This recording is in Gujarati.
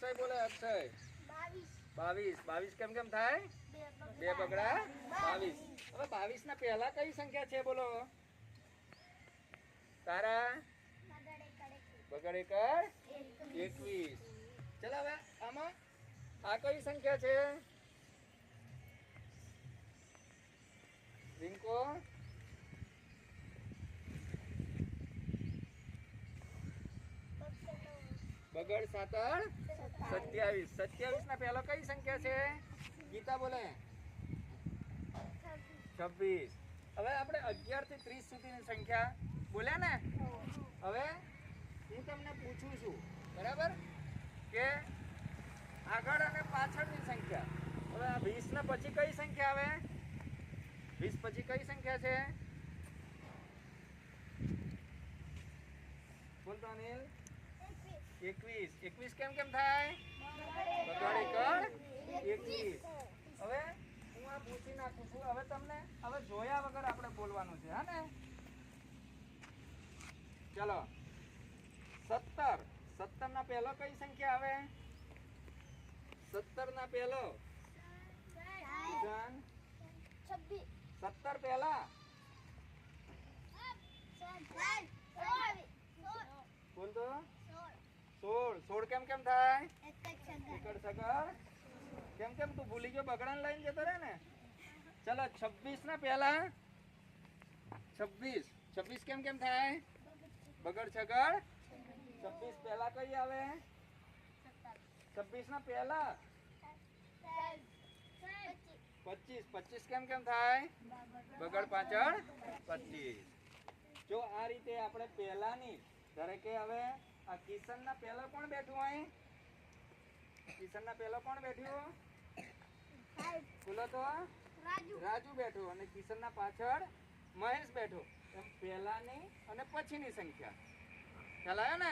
અક્ષય બોલે અક્ષય 22 22 કેમ કેમ થાય બે બગડા 22 હવે 22 ના પહેલા કઈ સંખ્યા છે બોલો તારા બગડ એકડ 21 ચલો હવે આમાં આ કઈ સંખ્યા છે રિંકો બગડ સાતળ 27 27 ના પહેલો કઈ સંખ્યા છે ગીતા બોલે 26 હવે આપણે 11 થી 30 સુધીની સંખ્યા બોલ્યા ને હવે હું તમને પૂછું છું બરાબર કે આગળ અને પાછળની સંખ્યા હવે આ 20 ના પછી કઈ સંખ્યા આવે 20 પછી કઈ સંખ્યા છે બોલતો અનિલ 21 કેમ કેમ થાય બગડ એકડ 21 હવે હું આ પૂછી નાખું છું હવે તમને હવે જોયા વગર આપણે બોલવાનું છે હા ને ચલો 17 ના પહેલો કઈ સંખ્યા આવે 17 ના પહેલો 17 પહેલા બોલ તો 16 કેમ કેમ થાય એકડ સગડ કેમ તું ભૂલી ગયો બગડાને લઈને જતો રહે ને ચલો 26 ના પહેલા 26 કેમ થાય બગડ છગડ 26 પહેલા કઈ આવે 26 ના પહેલા 25 કેમ થાય બગડ પાછળ 25 જો આ રીતે આપણે પહેલાની ધારે કે હવે આ કિશન ના પહેલા કોણ બેઠું અહીં કિશન ના પહેલા કોણ બેઠું બોલો તો રાજુ બેઠું અને કિશન ના પાછળ મહેશ બેઠો એમ પહેલાની અને પછીની સંખ્યા ખ્યાલ આવ્યો ને